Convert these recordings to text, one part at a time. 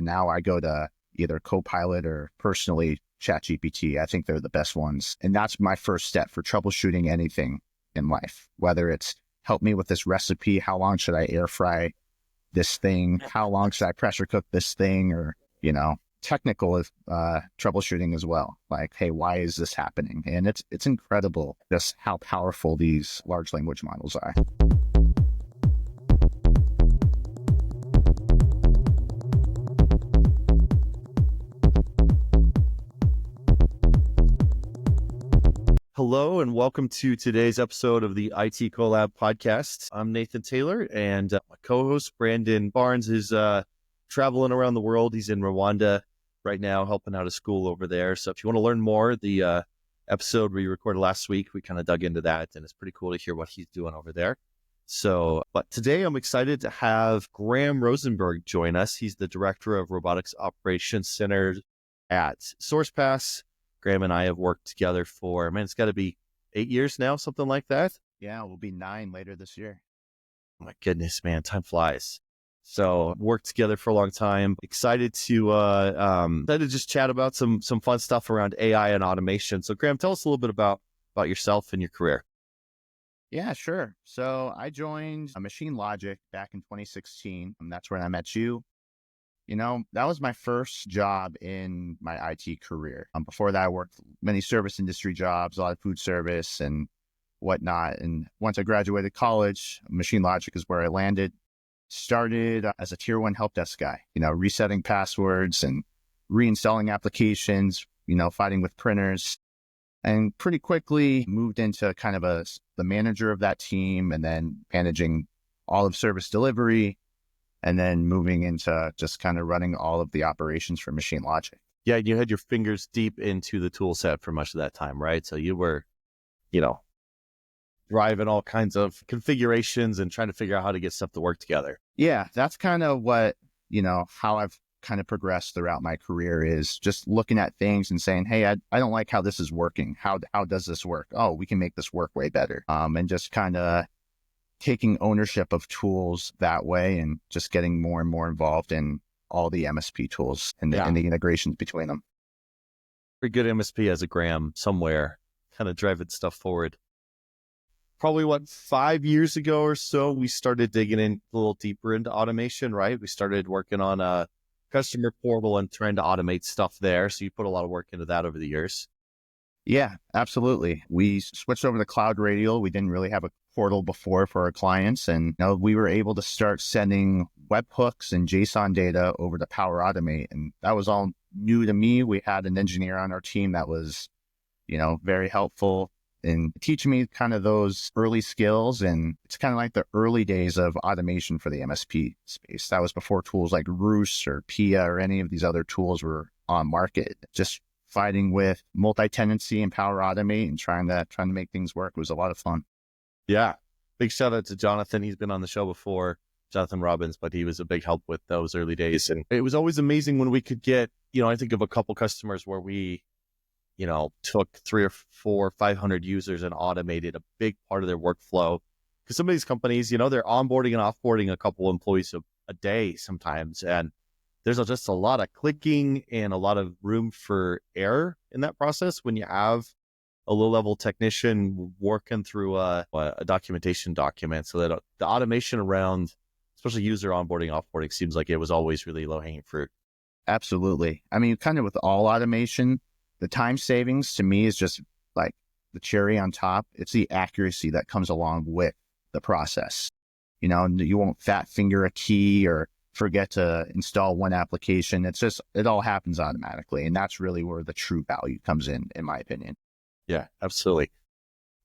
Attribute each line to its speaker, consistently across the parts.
Speaker 1: And now I go to either Copilot or personally ChatGPT. I think they're the best ones. And that's my first step for troubleshooting anything in life, whether it's help me with this recipe, how long should I air fry this thing, how long should I pressure cook this thing, or, technical troubleshooting as well. Like, hey, why is this happening? And it's incredible just how powerful these large language models are.
Speaker 2: Hello and welcome to today's episode of the IT Collab Podcast. I'm Nathan Taylor, and my co-host Brandon Barnes is traveling around the world. He's in Rwanda right now, helping out a school over there. So if you want to learn more, the episode we recorded last week, we kind of dug into that, and it's pretty cool to hear what he's doing over there. But today I'm excited to have Graham Rosenberg join us. He's the Director of Robotics Operations Centers at Sourcepass. Graham and I have worked together for, it's got to be 8 years now, something like that.
Speaker 1: Yeah, we'll be 9 later this year.
Speaker 2: Oh my goodness, man, time flies. So worked together for a long time. Excited to just chat about some fun stuff around AI and automation. So Graham, tell us a little bit about yourself and your career.
Speaker 1: Yeah, sure. So I joined Machine Logic back in 2016, and that's when I met you. That was my first job in my IT career. Before that, I worked many service industry jobs, a lot of food service and whatnot. And once I graduated college, Machine Logic is where I landed. Started as a tier 1 help desk guy, resetting passwords and reinstalling applications, fighting with printers. And pretty quickly moved into kind of the manager of that team, and then managing all of service delivery, and then moving into just kind of running all of the operations for Machine Logic.
Speaker 2: Yeah, you had your fingers deep into the tool set for much of that time, right? So you were, driving all kinds of configurations and trying to figure out how to get stuff to work together.
Speaker 1: Yeah, that's kind of what, how I've kind of progressed throughout my career, is just looking at things and saying, hey, I don't like how this is working. How does this work? Oh, we can make this work way better. And just kind of taking ownership of tools that way, and just getting more and more involved in all the MSP tools and the integrations between them.
Speaker 2: Pretty good MSP as a Graham somewhere, kind of driving stuff forward. Probably 5 years ago or so, we started digging in a little deeper into automation, right? We started working on a customer portal and trying to automate stuff there. So you put a lot of work into that over the years.
Speaker 1: Yeah, absolutely. We switched over to Cloudradial. We didn't really have a portal before for our clients. And we were able to start sending webhooks and JSON data over to Power Automate. And that was all new to me. We had an engineer on our team that was, very helpful in teaching me kind of those early skills. And it's kind of like the early days of automation for the MSP space. That was before tools like Roos or PIA or any of these other tools were on market. Just fighting with multi-tenancy and Power Automate and trying to make things work was a lot of fun.
Speaker 2: Yeah. Big shout out to Jonathan. He's been on the show before, Jonathan Robbins, but he was a big help with those early days. And it was always amazing when we could get, I think of a couple customers where we, took 300 or 400, 500 users and automated a big part of their workflow. Because some of these companies, they're onboarding and offboarding a couple employees a day sometimes. And there's just a lot of clicking and a lot of room for error in that process when you have a low-level technician working through a documentation document. So that the automation around, especially user onboarding, offboarding, seems like it was always really low-hanging fruit.
Speaker 1: Absolutely. Kind of with all automation, the time savings to me is just like the cherry on top. It's the accuracy that comes along with the process. You won't fat finger a key or forget to install one application. It all happens automatically. And that's really where the true value comes in my opinion.
Speaker 2: Yeah, absolutely.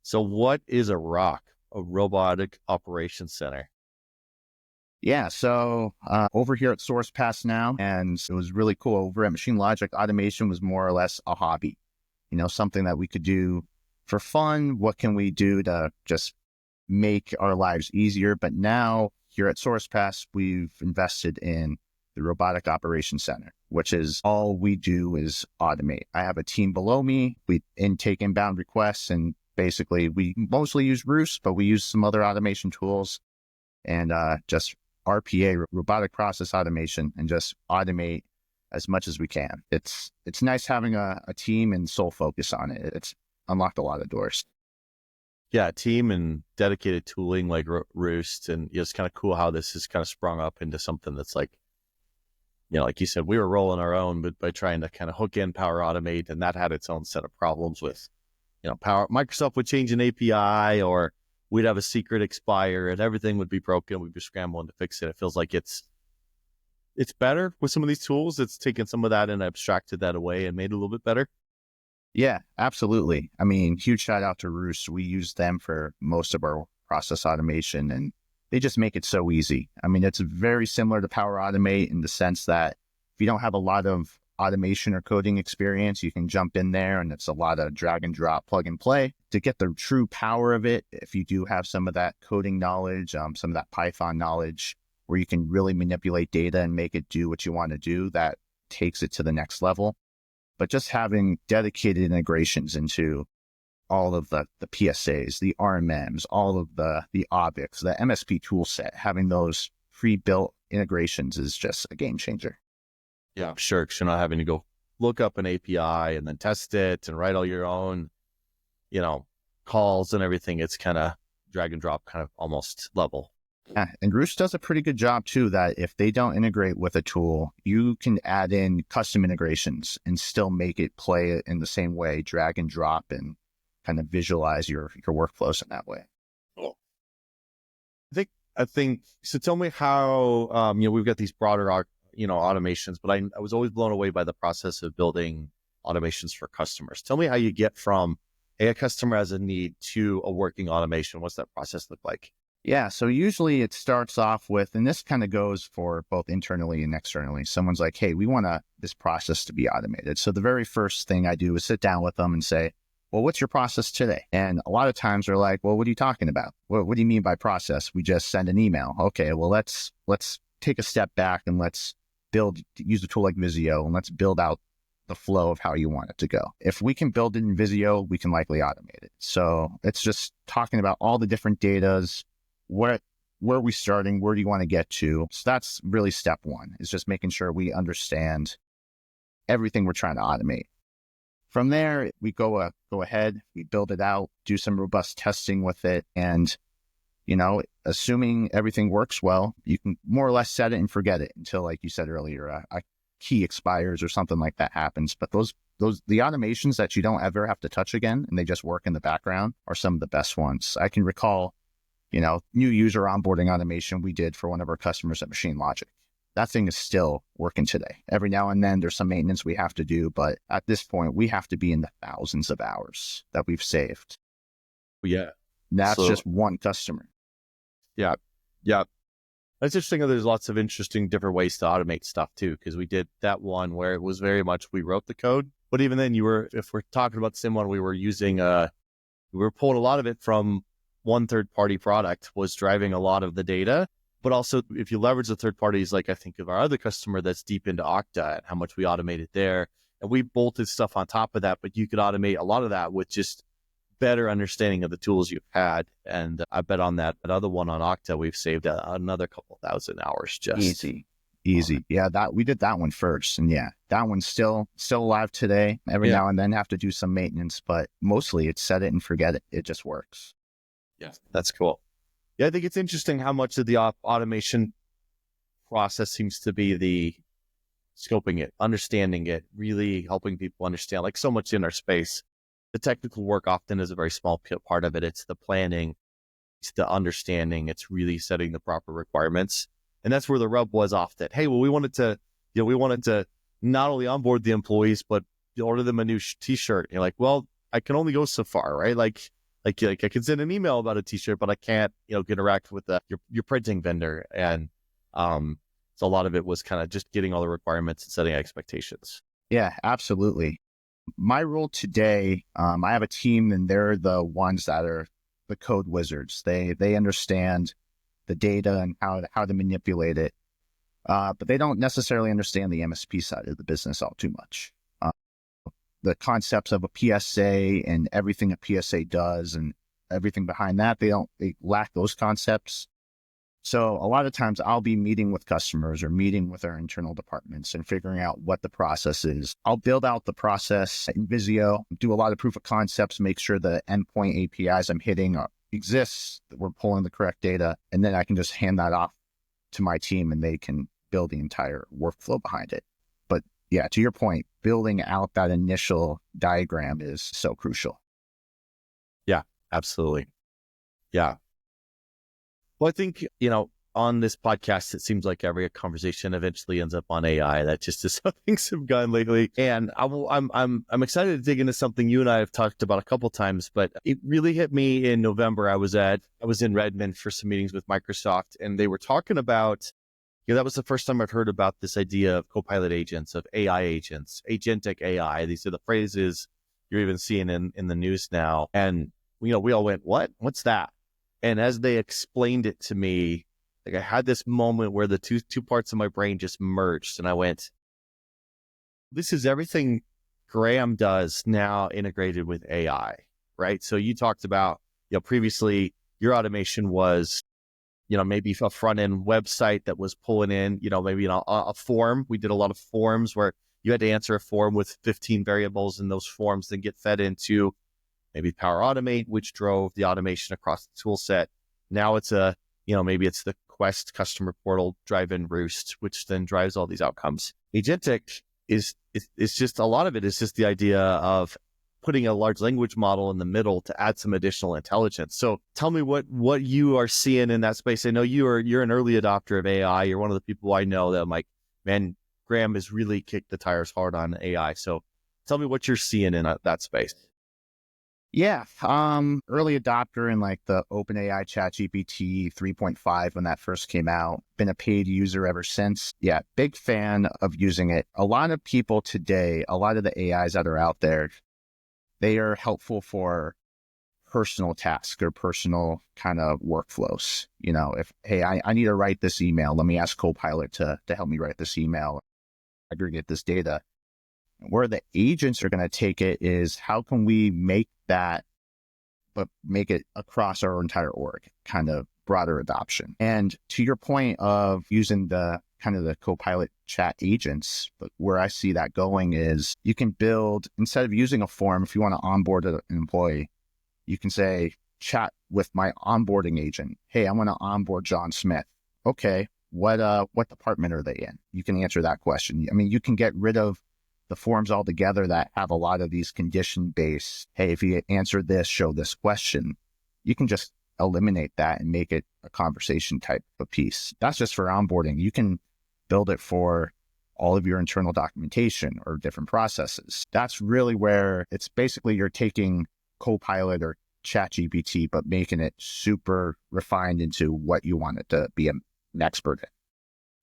Speaker 2: So what is a ROC, a Robotic Operations Center?
Speaker 1: Yeah, so over here at Sourcepass now, and it was really cool. Over at Machine Logic, automation was more or less a hobby, something that we could do for fun. What can we do to just make our lives easier? But now here at Sourcepass, we've invested in the Robotic Operations Center, which is all we do is automate. I have a team below me. We take inbound requests, and basically we mostly use Roos, but we use some other automation tools and just RPA, robotic process automation, and just automate as much as we can. It's nice having a team and sole focus on it. It's unlocked a lot of doors.
Speaker 2: Yeah, team and dedicated tooling like Roost. And it's kind of cool how this has kind of sprung up into something that's like, like you said, we were rolling our own, but by trying to kind of hook in Power Automate, and that had its own set of problems with, Microsoft would change an API, or we'd have a secret expire and everything would be broken. We'd be scrambling to fix it. It feels like it's better with some of these tools. It's taken some of that and abstracted that away and made it a little bit better.
Speaker 1: Yeah, absolutely. I mean, huge shout out to Roos. We use them for most of our process automation, and they just make it so easy. I mean, it's very similar to Power Automate in the sense that if you don't have a lot of automation or coding experience, you can jump in there and it's a lot of drag and drop, plug and play. To get the true power of it, if you do have some of that coding knowledge, some of that Python knowledge, where you can really manipulate data and make it do what you want to do, that takes it to the next level. But just having dedicated integrations into all of the PSAs, the RMMs, all of the objects, the MSP tool set, having those pre-built integrations is just a game changer.
Speaker 2: Yeah, sure. Because you're not having to go look up an API and then test it and write all your own, calls and everything. It's kind of drag and drop kind of almost level.
Speaker 1: Yeah, and Roos does a pretty good job too, that if they don't integrate with a tool, you can add in custom integrations and still make it play in the same way, drag and drop, and kind of visualize your workflows in that way.
Speaker 2: Cool. I think, so tell me how, we've got these broader, automations, but I was always blown away by the process of building automations for customers. Tell me how you get from a customer has a need to a working automation. What's that process look like?
Speaker 1: Yeah, so usually it starts off with, and this kind of goes for both internally and externally. Someone's like, hey, we want this process to be automated. So the very first thing I do is sit down with them and say, well, what's your process today? And a lot of times they're like, well, what are you talking about? What do you mean by process? We just send an email. Okay, well, let's take a step back and let's use a tool like Visio, and let's build out the flow of how you want it to go. If we can build it in Visio, we can likely automate it. So it's just talking about all the different datas. Where are we starting? Where do you want to get to? So that's really step one, is just making sure we understand everything we're trying to automate. From there, we go ahead, we build it out, do some robust testing with it. And, assuming everything works well, you can more or less set it and forget it until, like you said earlier, a key expires or something like that happens. But the automations that you don't ever have to touch again, and they just work in the background, are some of the best ones. I can recall new user onboarding automation we did for one of our customers at Machine Logic. That thing is still working today. Every now and then there's some maintenance we have to do, but at this point we have to be in the thousands of hours that we've saved.
Speaker 2: Yeah.
Speaker 1: That's just one customer.
Speaker 2: Yeah. Yeah. That's interesting. There's lots of interesting different ways to automate stuff too, because we did that one where it was very much, we wrote the code, but even then if we're talking about the same one, we were pulling a lot of it from one third-party product, was driving a lot of the data. But also, if you leverage the third parties, like I think of our other customer that's deep into Okta and how much we automated there, and we bolted stuff on top of that, but you could automate a lot of that with just better understanding of the tools you've had. And I bet on that other one on Okta, we've saved another couple thousand hours. Just
Speaker 1: easy. Yeah, we did that one first, and yeah, that one's still alive today. Every now and then have to do some maintenance, but mostly it's set it and forget it. It just works.
Speaker 2: Yeah, that's cool. Yeah, I think it's interesting how much of the automation process seems to be the scoping it, understanding it, really helping people understand, like so much in our space. The technical work often is a very small part of it. It's the planning, it's the understanding, it's really setting the proper requirements. And that's where the rub was often. Hey, well, we wanted to not only onboard the employees, but order them a new t-shirt. You're like, well, I can only go so far, right? Like I can send an email about a t-shirt, but I can't, interact with your printing vendor. And so a lot of it was kind of just getting all the requirements and setting expectations.
Speaker 1: Yeah, absolutely. My role today, I have a team, and they're the ones that are the code wizards. They understand the data and how to manipulate it, but they don't necessarily understand the MSP side of the business all too much. The concepts of a PSA and everything a PSA does and everything behind that, they lack those concepts. So a lot of times I'll be meeting with customers or meeting with our internal departments and figuring out what the process is. I'll build out the process in Visio, do a lot of proof of concepts, make sure the endpoint APIs I'm hitting exists, that we're pulling the correct data, and then I can just hand that off to my team and they can build the entire workflow behind it. But yeah, to your point, building out that initial diagram is so crucial.
Speaker 2: Yeah, absolutely. Yeah. Well, I think, on this podcast, it seems like every conversation eventually ends up on AI. That just is how things have gone lately. And I'm excited to dig into something you and I have talked about a couple times, but it really hit me in November. I was in Redmond for some meetings with Microsoft, and they were talking about, that was the first time I've heard about this idea of Copilot agents, of AI agents, agentic AI. These are the phrases you're even seeing in the news now. And, we all went, what? What's that? And as they explained it to me, like I had this moment where the two parts of my brain just merged, and I went, this is everything Graham does now integrated with AI, right? So you talked about, previously your automation was, maybe a front end website that was pulling in, maybe a form. We did a lot of forms where you had to answer a form with 15 variables, and those forms then get fed into maybe Power Automate, which drove the automation across the tool set. Now it's maybe it's the Quest customer portal drive-in Roost, which then drives all these outcomes. Agentic is just, a lot of it is just the idea of putting a large language model in the middle to add some additional intelligence. So tell me what you are seeing in that space. I know you're an early adopter of AI. You're one of the people I know that I'm like, man, Graham has really kicked the tires hard on AI. So tell me what you're seeing in that space.
Speaker 1: Yeah, early adopter in like the OpenAI ChatGPT 3.5 when that first came out. Been a paid user ever since. Yeah, big fan of using it. A lot of people today, a lot of the AIs that are out there, they are helpful for personal tasks or personal kind of workflows. If, hey, I need to write this email, let me ask Copilot to help me write this email, aggregate this data. Where the agents are going to take it is how can we make that, but make it across our entire org, kind of broader adoption. And to your point of using the kind of the Copilot chat agents, but where I see that going is you can build, instead of using a form, if you want to onboard an employee, you can say, chat with my onboarding agent. Hey, I want to onboard John Smith. Okay, what department are they in? You can answer that question. I mean, you can get rid of the forms altogether that have a lot of these condition-based, hey, if you answer this, show this question. You can just eliminate that and make it a conversation type of piece. That's just for onboarding. You can build it for all of your internal documentation or different processes. That's really where it's basically you're taking Copilot or ChatGPT, but making it super refined into what you want it to be an expert in,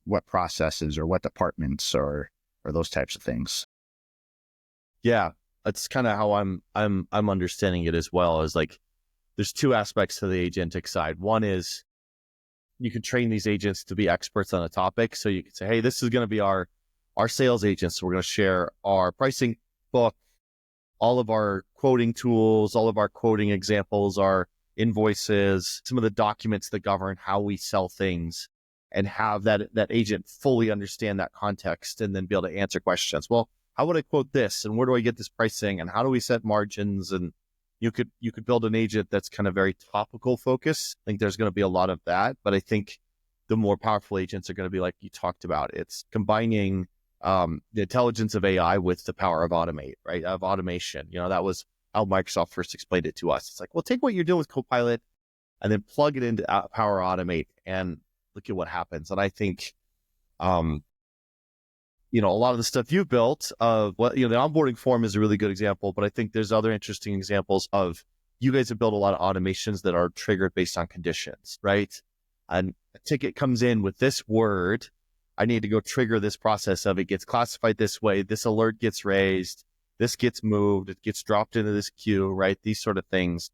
Speaker 1: what processes or what departments or those types of things.
Speaker 2: Yeah, that's kind of how I'm understanding it as well. Is like there's two aspects to the agentic side. One is you can train these agents to be experts on a topic. So you could say, hey, this is going to be our sales agents. So we're going to share our pricing book, all of our quoting tools, all of our quoting examples, our invoices, some of the documents that govern how we sell things, and have that agent fully understand that context and then be able to answer questions. Well, how would I quote this? And where do I get this pricing? And how do we set margins? And you could build an agent that's kind of very topical focused. I think there's going to be a lot of that, but I think the more powerful agents are going to be like you talked about. It's combining the intelligence of AI with the power of automate, right? Of automation. That was how Microsoft first explained it to us. It's like, well, take what you're doing with Copilot and then plug it into Power Automate and look at what happens. And I think, a lot of the stuff you built of the onboarding form is a really good example, but I think there's other interesting examples of you guys have built a lot of automations that are triggered based on conditions, right? And a ticket comes in with this word. I need to go trigger this process of it gets classified this way. This alert gets raised. This gets moved. It gets dropped into this queue, right? These sort of things.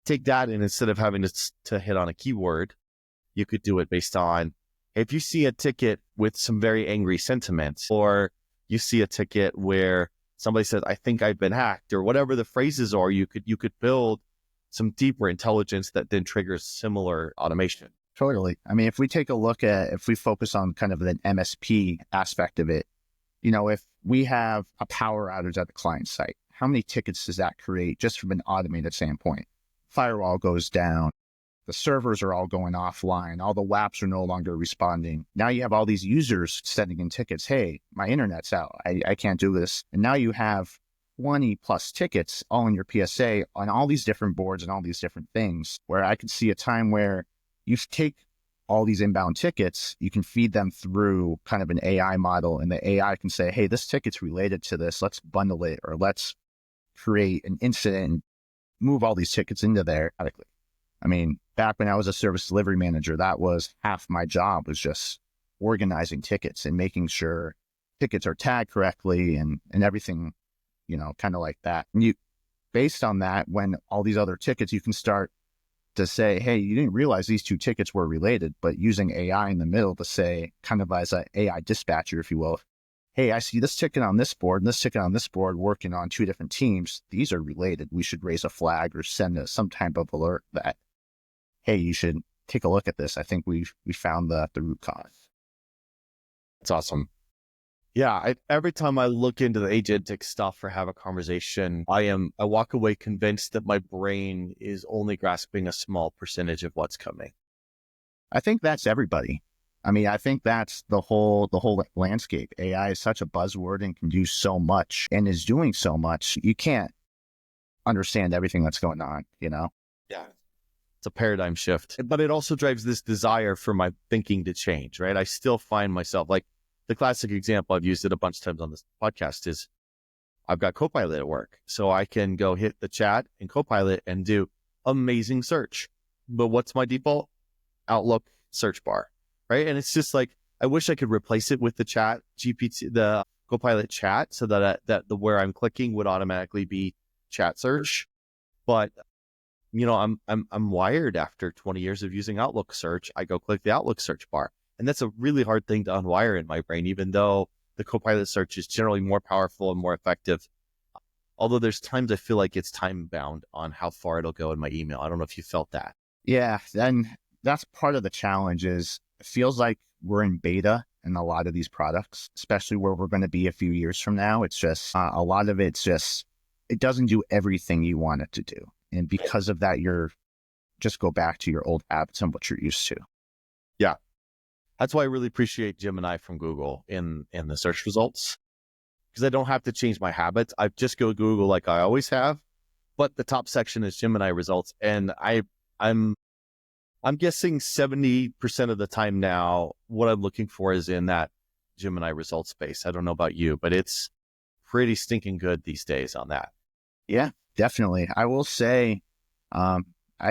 Speaker 2: Take that, and instead of having to hit on a keyword, you could do it based on, if you see a ticket with some very angry sentiment, or you see a ticket where somebody says, I think I've been hacked, or whatever the phrases are, you could build some deeper intelligence that then triggers similar automation.
Speaker 1: Totally. I mean, if we focus on kind of an MSP aspect of it, if we have a power outage at the client site, how many tickets does that create just from an automated standpoint? Firewall goes down. The servers are all going offline. All the WAPs are no longer responding. Now you have all these users sending in tickets. Hey, my internet's out. I can't do this. And now you have 20 plus tickets all in your PSA on all these different boards and all these different things, where I could see a time where you take all these inbound tickets, you can feed them through kind of an AI model, and the AI can say, hey, this ticket's related to this. Let's bundle it, or let's create an incident and move all these tickets into there. I mean, back when I was a service delivery manager, that was half my job, was just organizing tickets and making sure tickets are tagged correctly and everything, kind of like that. And based on that, when all these other tickets, you can start to say, hey, you didn't realize these two tickets were related, but using AI in the middle to say, kind of as an AI dispatcher, if you will, hey, I see this ticket on this board and this ticket on this board working on two different teams. These are related. We should raise a flag or send some type of alert that, hey, you should take a look at this. I think we found the root cause.
Speaker 2: That's awesome. Yeah, every time I look into the agentic stuff or have a conversation, I walk away convinced that my brain is only grasping a small percentage of what's coming.
Speaker 1: I think that's everybody. I mean, I think that's the whole landscape. AI is such a buzzword and can do so much and is doing so much. You can't understand everything that's going on, Yeah.
Speaker 2: It's a paradigm shift, but it also drives this desire for my thinking to change, right? I still find myself, like the classic example, I've used it a bunch of times on this podcast, is I've got Copilot at work. So I can go hit the chat in Copilot and do amazing search. But what's my default? Outlook search bar, right? And it's just like, I wish I could replace it with the chat GPT, the Copilot chat, so that where I'm clicking would automatically be chat search. But I'm wired after 20 years of using Outlook search. I go click the Outlook search bar. And that's a really hard thing to unwire in my brain, even though the Copilot search is generally more powerful and more effective. Although there's times I feel like it's time bound on how far it'll go in my email. I don't know if you felt that.
Speaker 1: Yeah. And that's part of the challenge. Is it feels like we're in beta in a lot of these products, especially where we're going to be a few years from now. It's just a lot of it's just, it doesn't do everything you want it to do. And because of that, you're just go back to your old habits and what you're used to.
Speaker 2: Yeah. That's why I really appreciate Gemini from Google in the search results, because I don't have to change my habits. I just go Google like I always have, but the top section is Gemini results. And I'm guessing 70% of the time now, what I'm looking for is in that Gemini results space. I don't know about you, but it's pretty stinking good these days on that.
Speaker 1: Yeah, definitely. I will say, I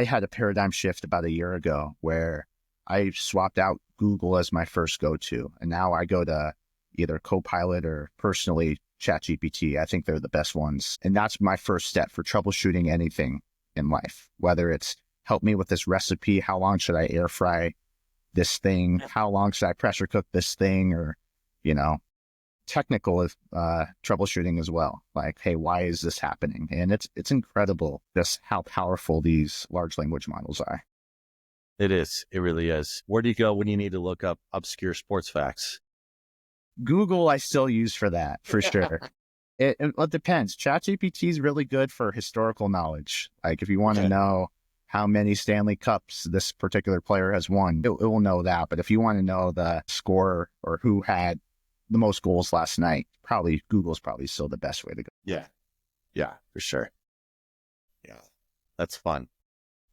Speaker 1: had a paradigm shift about a year ago where I swapped out Google as my first go-to. And now I go to either Copilot or personally ChatGPT. I think they're the best ones. And that's my first step for troubleshooting anything in life, whether it's help me with this recipe. How long should I air fry this thing? How long should I pressure cook this thing? Or, technical troubleshooting as well. Like, hey, why is this happening? And it's incredible just how powerful these large language models are.
Speaker 2: It is. It really is. Where do you go when you need to look up obscure sports facts?
Speaker 1: Google, I still use for that, for sure. It depends. ChatGPT is really good for historical knowledge. Like if you want to know how many Stanley Cups this particular player has won, it will know that. But if you want to know the score or who had the most goals last night, Google's probably still the best way to go.
Speaker 2: Yeah, for sure. Yeah, that's fun.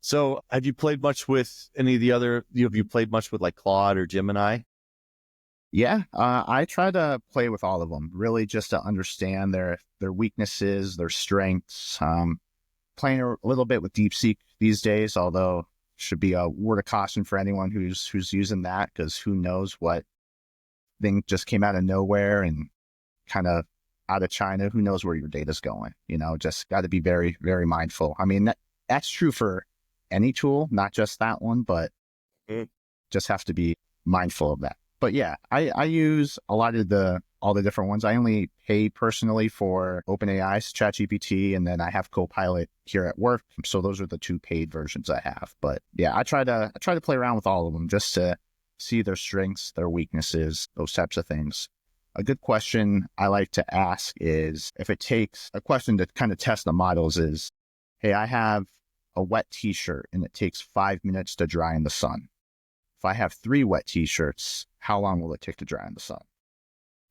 Speaker 2: So have you played much with any of the other, have you played much with like Claude or Gemini?
Speaker 1: Yeah, I try to play with all of them, really just to understand their weaknesses, their strengths. Playing a little bit with DeepSeek these days, although should be a word of caution for anyone who's using that, because who knows what thing just came out of nowhere and kind of out of China. Who knows where your data's going? Just got to be very, very mindful. I mean, that's true for any tool, not just that one, but just have to be mindful of that. But yeah, I use a lot of the all the different ones. I only pay personally for OpenAI's ChatGPT, and then I have Copilot here at work. So those are the two paid versions I have. But yeah, I try to play around with all of them just to see their strengths, their weaknesses, those types of things. A good question I like to ask is, if it takes a question to kind of test the models is, hey, I have a wet t-shirt and it takes 5 minutes to dry in the sun. If I have 3 wet t-shirts, how long will it take to dry in the sun?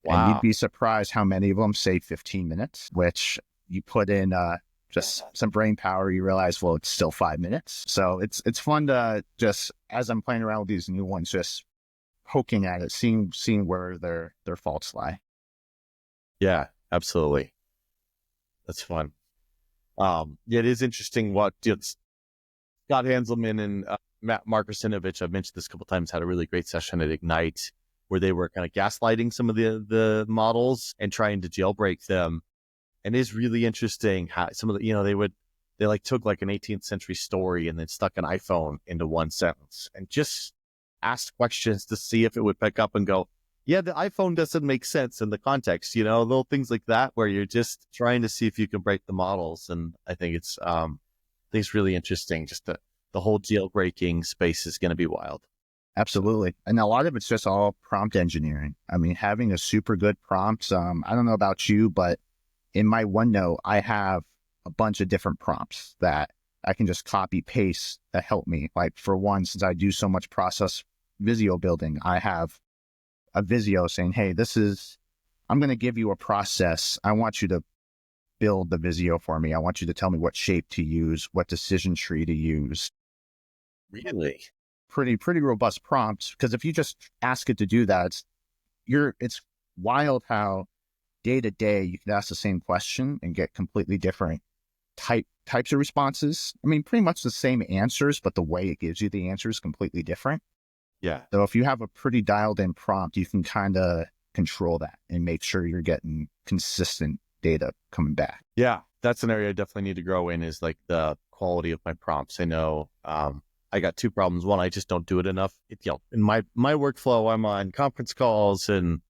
Speaker 2: Wow.
Speaker 1: And you'd be surprised how many of them say 15 minutes, which you put in just some brain power, you realize, well, it's still 5 minutes. So it's fun to just, as I'm playing around with these new ones, just poking at it, seeing where their faults lie.
Speaker 2: Yeah, absolutely. That's fun. Yeah, it is interesting what Scott Hanselman and Matt Markusinovich, I've mentioned this a couple of times, had a really great session at Ignite where they were kind of gaslighting some of the models and trying to jailbreak them. And it's really interesting how some of the, they took like an 18th century story and then stuck an iPhone into one sentence and just asked questions to see if it would pick up and go, yeah, the iPhone doesn't make sense in the context, little things like that, where you're just trying to see if you can break the models. And I think it's really interesting. Just the whole jailbreaking space is going to be wild.
Speaker 1: Absolutely. And a lot of it's just all prompt engineering. I mean, having a super good prompt. I don't know about you, but in my OneNote, I have a bunch of different prompts that I can just copy paste that help me. Like, for one, since I do so much process Visio building, I have a Visio saying, hey, I'm going to give you a process. I want you to build the Visio for me. I want you to tell me what shape to use, what decision tree to use.
Speaker 2: Really?
Speaker 1: Pretty robust prompts, because if you just ask it to do that, it's wild how day to day you can ask the same question and get completely different types of responses. I mean, pretty much the same answers, but the way it gives you the answer is completely different.
Speaker 2: Yeah.
Speaker 1: So if you have a pretty dialed in prompt, you can kind of control that and make sure you're getting consistent data coming back.
Speaker 2: Yeah, that's an area I definitely need to grow in, is like the quality of my prompts. I know I got 2 problems. One, I just don't do it enough. In my workflow, I'm on conference calls and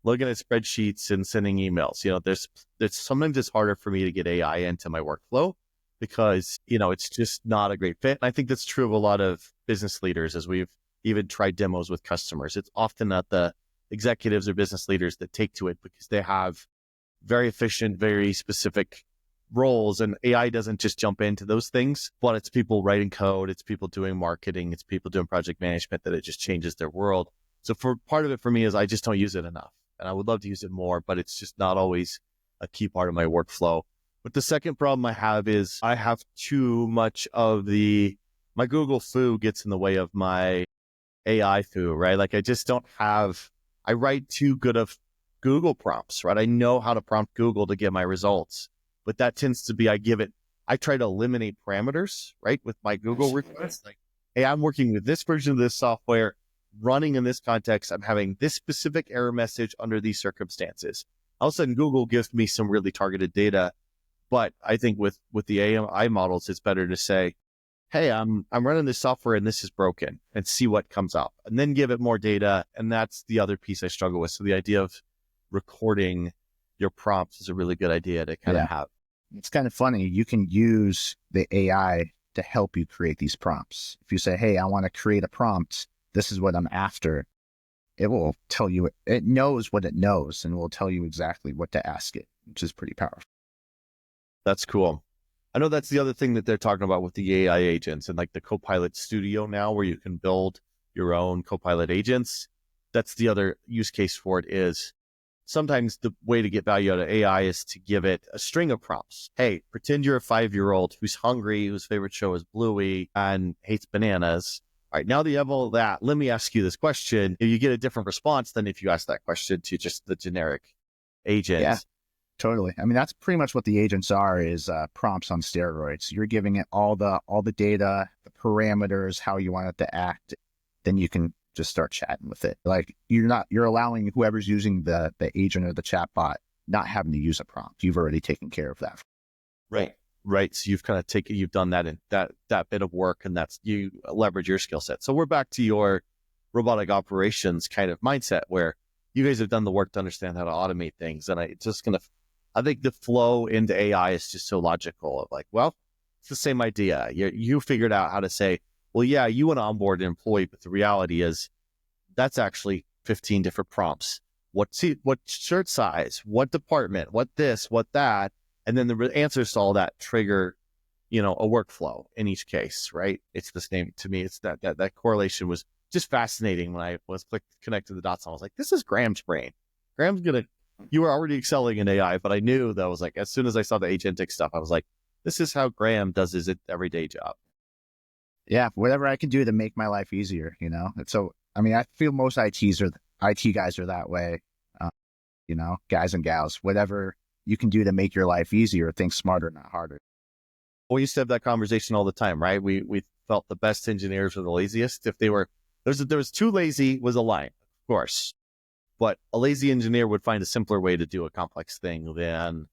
Speaker 2: looking at spreadsheets and sending emails. There's sometimes it's harder for me to get AI into my workflow because, it's just not a great fit. And I think that's true of a lot of business leaders, as we've even tried demos with customers. It's often not the executives or business leaders that take to it because they have very efficient, very specific roles, and AI doesn't just jump into those things, but it's people writing code, it's people doing marketing, it's people doing project management, that it just changes their world. So for part of it for me is I just don't use it enough, and I would love to use it more, but it's just not always a key part of my workflow. But the second problem I have is I have too much of my Google foo gets in the way of my AI foo, right? Like I write too good of Google prompts, right? I know how to prompt Google to get my results, but that tends to be, I try to eliminate parameters, right? With my Google requests, like, hey, I'm working with this version of this software running in this context. I'm having this specific error message under these circumstances. All of a sudden, Google gives me some really targeted data. But I think with the AI models, it's better to say, hey, I'm running this software and this is broken, and see what comes up, and then give it more data. And that's the other piece I struggle with. So the idea of recording your prompts is a really good idea to kind of have.
Speaker 1: It's kind of funny. You can use the AI to help you create these prompts. If you say, hey, I want to create a prompt, this is what I'm after, it will tell you, it knows what it knows, and will tell you exactly what to ask it, which is pretty powerful.
Speaker 2: That's cool. I know that's the other thing that they're talking about with the AI agents and like the Copilot Studio now, where you can build your own Copilot agents. That's the other use case for it. Is sometimes the way to get value out of AI is to give it a string of prompts. Hey, pretend you're a 5-year-old who's hungry, whose favorite show is Bluey and hates bananas. All right, now that you have all that, let me ask you this question. You get a different response than if you ask that question to just the generic agent.
Speaker 1: Yeah, totally. I mean, that's pretty much what the agents are, is prompts on steroids. You're giving it all the data, the parameters, how you want it to act. Then you can just start chatting with it. Like, you're allowing whoever's using the agent or the chatbot not having to use a prompt. You've already taken care of that.
Speaker 2: Right. So you've kind of you've done that in that bit of work, and you leverage your skill set. So we're back to your robotic operations kind of mindset, where you guys have done the work to understand how to automate things. And I think the flow into AI is just so logical of like, well, it's the same idea. You figured out how to say, well, yeah, you want to onboard an employee, but the reality is that's actually 15 different prompts. What shirt size, what department, what this, what that. And then the answers to all that trigger, a workflow in each case, right? It's the same to me. It's that correlation was just fascinating when I was connecting the dots. I was like, this is Graham's brain. You were already excelling in AI, but I knew that was like, as soon as I saw the agentic stuff, I was like, this is how Graham does his everyday job.
Speaker 1: Yeah, whatever I can do to make my life easier, So, I feel most IT guys are that way, guys and gals, whatever you can do to make your life easier, think smarter, not harder.
Speaker 2: We used to have that conversation all the time, right? We felt the best engineers were the laziest. If they were, there was too lazy was a lie, of course, but a lazy engineer would find a simpler way to do a complex thing than,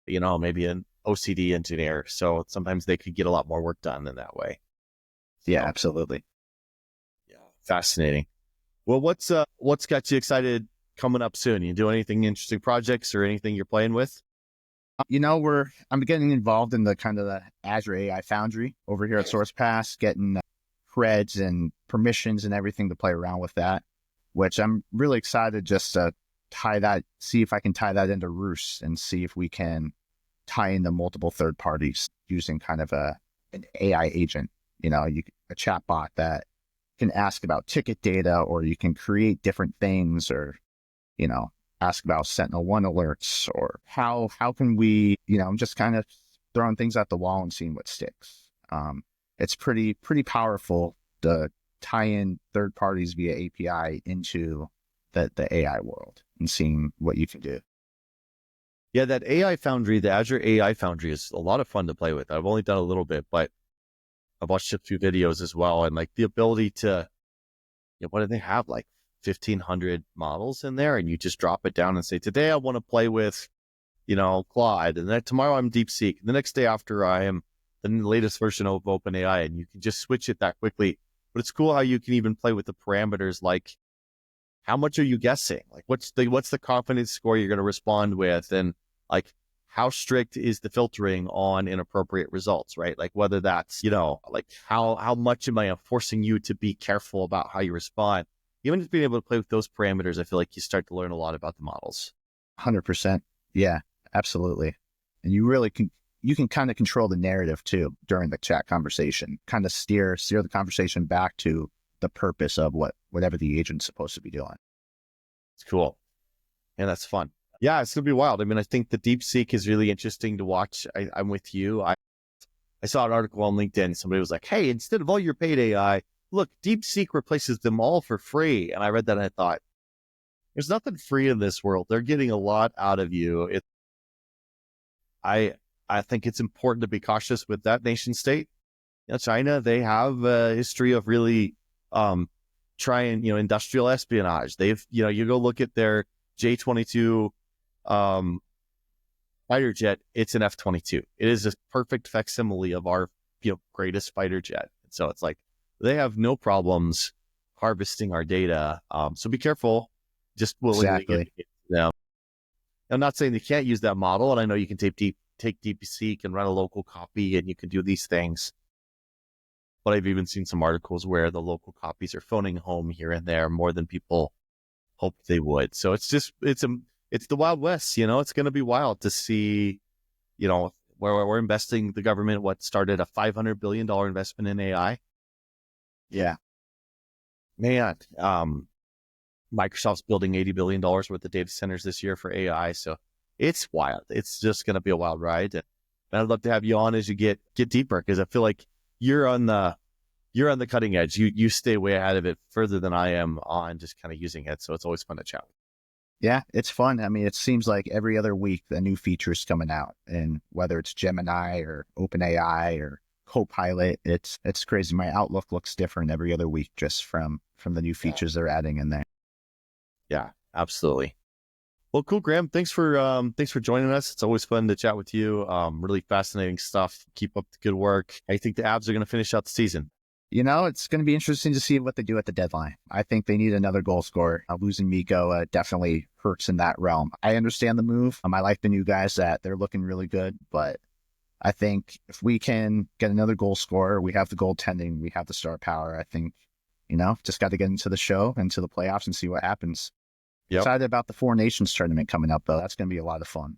Speaker 2: maybe an OCD engineer. So sometimes they could get a lot more work done in that way.
Speaker 1: Yeah, absolutely.
Speaker 2: Yeah, fascinating. Well, what's got you excited coming up soon? You do anything interesting projects or anything you're playing with?
Speaker 1: I'm getting involved in the kind of the Azure AI Foundry over here at Sourcepass, getting creds and permissions and everything to play around with that, which I'm really excited just to see if I can tie that into Roos and see if we can tie into multiple third parties using kind of an AI agent, a chat bot that can ask about ticket data, or you can create different things, or, ask about Sentinel-1 alerts, or how can we, I'm just kind of throwing things at the wall and seeing what sticks. It's pretty powerful to tie in third parties via API into the AI world and seeing what you can do.
Speaker 2: Yeah, that AI Foundry, the Azure AI Foundry is a lot of fun to play with. I've only done a little bit, but I've watched a few videos as well. And like the ability to, what do they have? Like 1,500 models in there, and you just drop it down and say, today I want to play with, Claude, and then tomorrow I'm DeepSeek, and the next day after I am the latest version of OpenAI, and you can just switch it that quickly. But it's cool how you can even play with the parameters, like how much are you guessing? Like what's the confidence score you're going to respond with, and like how strict is the filtering on inappropriate results, right? Like whether that's, like how much am I forcing you to be careful about how you respond? Even just being able to play with those parameters, I feel like you start to learn a lot about the models.
Speaker 1: 100%. Yeah, absolutely. And you can kind of control the narrative too during the chat conversation, kind of steer the conversation back to the purpose of whatever the agent's supposed to be doing.
Speaker 2: It's cool. And that's fun. Yeah, it's going to be wild. I think the DeepSeek is really interesting to watch. I'm with you. I saw an article on LinkedIn. Somebody was like, hey, instead of all your paid AI, look, DeepSeek replaces them all for free. And I read that and I thought, there's nothing free in this world. They're getting a lot out of you. I think it's important to be cautious with that nation state. China, they have a history of really trying, industrial espionage. They've, you go look at their J-22 fighter jet, it's an F-22. It is a perfect facsimile of our, greatest fighter jet. So it's like, they have no problems harvesting our data. So be careful. Just willingly give it to them. I'm not saying they can't use that model, and I know you can take DeepSeek and run a local copy, and you can do these things. But I've even seen some articles where the local copies are phoning home here and there more than people hoped they would. So it's the Wild West. It's going to be wild to see, where we're investing the government. What started a $500 billion investment in AI.
Speaker 1: Yeah,
Speaker 2: man. Microsoft's building $80 billion worth of data centers this year for AI. So it's wild. It's just going to be a wild ride. And I'd love to have you on as you get deeper, because I feel like you're on the cutting edge. You stay way ahead of it further than I am on just kind of using it. So it's always fun to chat.
Speaker 1: Yeah, it's fun. It seems like every other week a new feature's coming out, and whether it's Gemini or OpenAI or Copilot, it's crazy. My outlook looks different every other week just from the new features they're adding in there.
Speaker 2: Yeah, absolutely. Well, cool, Graham. Thanks for joining us. It's always fun to chat with you. Really fascinating stuff. Keep up the good work. I think the Avs are going to finish out the season.
Speaker 1: It's going to be interesting to see what they do at the deadline. I think they need another goal scorer. Losing Miko definitely hurts in that realm. I understand the move. I like the new guys that they're looking really good, but I think if we can get another goal scorer, we have the goaltending, we have the star power. I think, just got to get into the show, into the playoffs and see what happens.
Speaker 2: Yep.
Speaker 1: Excited about the Four Nations tournament coming up, though. That's going to be a lot of fun.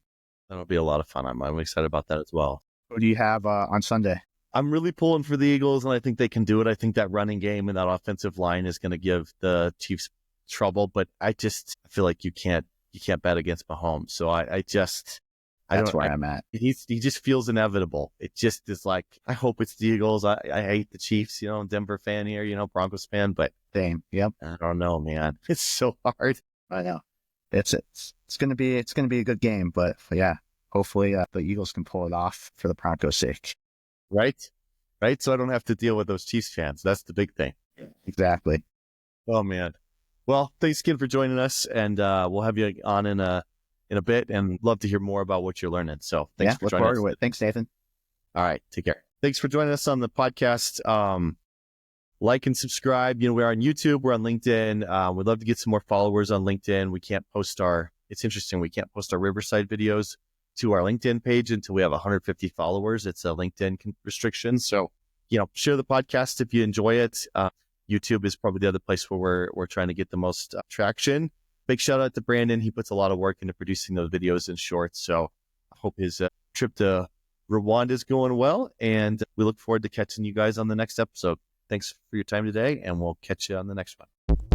Speaker 2: That'll be a lot of fun. I'm excited about that as well.
Speaker 1: Who do you have on Sunday?
Speaker 2: I'm really pulling for the Eagles, and I think they can do it. I think that running game and that offensive line is going to give the Chiefs trouble, but I feel like you can't bet against Mahomes. So
Speaker 1: That's where I'm at.
Speaker 2: He just feels inevitable. It just is like, I hope it's the Eagles. I hate the Chiefs, Denver fan here, Broncos fan, but
Speaker 1: same. Yep.
Speaker 2: I don't know, man. It's so hard.
Speaker 1: I know. It's gonna be a good game, but yeah, hopefully the Eagles can pull it off for the Broncos' sake.
Speaker 2: Right. So I don't have to deal with those Chiefs fans. That's the big thing.
Speaker 1: Exactly.
Speaker 2: Oh man. Well, thanks again for joining us, and we'll have you on in a bit, and love to hear more about what you're learning. So thanks for joining us.
Speaker 1: To it. Thanks, Nathan.
Speaker 2: All right. Take care. Thanks for joining us on the podcast. Like and subscribe. We're on YouTube. We're on LinkedIn. We'd love to get some more followers on LinkedIn. It's interesting. We can't post our Riverside videos to our LinkedIn page until we have 150 followers. It's a LinkedIn restriction. So, share the podcast if you enjoy it. YouTube is probably the other place where we're trying to get the most traction. Big shout out to Brandon. He puts a lot of work into producing those videos and shorts. So I hope his trip to Rwanda is going well. And we look forward to catching you guys on the next episode. Thanks for your time today, and we'll catch you on the next one.